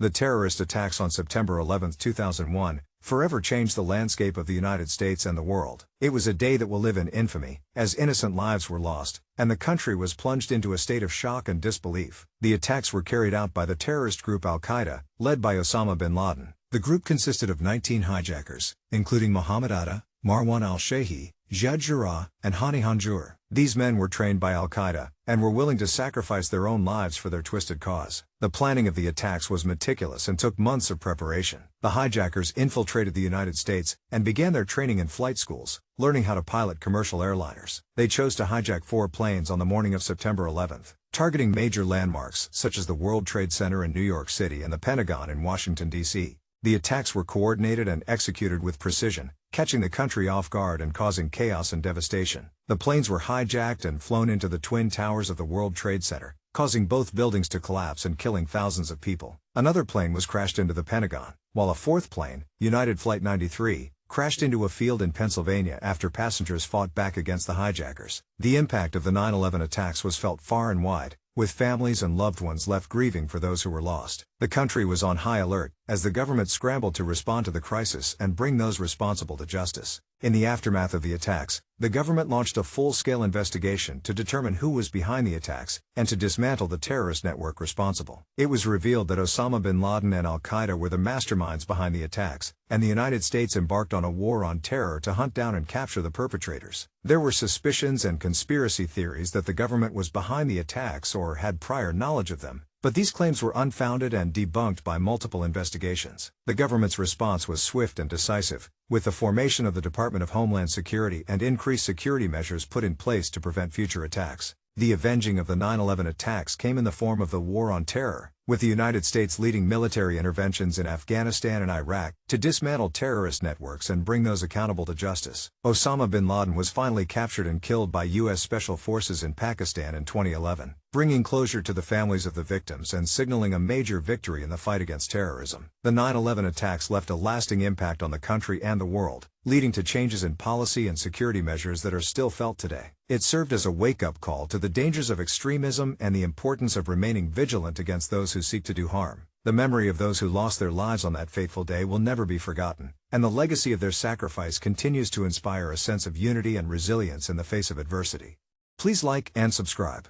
The terrorist attacks on September 11, 2001, forever changed the landscape of the United States and the world. It was a day that will live in infamy, as innocent lives were lost, and the country was plunged into a state of shock and disbelief. The attacks were carried out by the terrorist group Al-Qaeda, led by Osama bin Laden. The group consisted of 19 hijackers, including Mohammed Atta, Marwan al-Shehhi, Jad Jarrah, and Hani Hanjour. These men were trained by Al-Qaeda, and were willing to sacrifice their own lives for their twisted cause. The planning of the attacks was meticulous and took months of preparation. The hijackers infiltrated the United States, and began their training in flight schools, learning how to pilot commercial airliners. They chose to hijack 4 planes on the morning of September 11, targeting major landmarks such as the World Trade Center in New York City and the Pentagon in Washington, D.C. The attacks were coordinated and executed with precision, catching the country off guard and causing chaos and devastation. The planes were hijacked and flown into the Twin Towers of the World Trade Center, causing both buildings to collapse and killing thousands of people. Another plane was crashed into the Pentagon, while a 4th plane, United Flight 93, crashed into a field in Pennsylvania after passengers fought back against the hijackers. The impact of the 9/11 attacks was felt far and wide, with families and loved ones left grieving for those who were lost. The country was on high alert, as the government scrambled to respond to the crisis and bring those responsible to justice. In the aftermath of the attacks, the government launched a full-scale investigation to determine who was behind the attacks, and to dismantle the terrorist network responsible. It was revealed that Osama bin Laden and Al-Qaeda were the masterminds behind the attacks, and the United States embarked on a war on terror to hunt down and capture the perpetrators. There were suspicions and conspiracy theories that the government was behind the attacks or had prior knowledge of them, but these claims were unfounded and debunked by multiple investigations. The government's response was swift and decisive, with the formation of the Department of Homeland Security and increased security measures put in place to prevent future attacks. The avenging of the 9/11 attacks came in the form of the War on Terror, with the United States leading military interventions in Afghanistan and Iraq to dismantle terrorist networks and bring those accountable to justice. Osama bin Laden was finally captured and killed by U.S. Special Forces in Pakistan in 2011, bringing closure to the families of the victims and signaling a major victory in the fight against terrorism. The 9/11 attacks left a lasting impact on the country and the world, leading to changes in policy and security measures that are still felt today. It served as a wake-up call to the dangers of extremism and the importance of remaining vigilant against those who seek to do harm. The memory of those who lost their lives on that fateful day will never be forgotten, and the legacy of their sacrifice continues to inspire a sense of unity and resilience in the face of adversity. Please like and subscribe.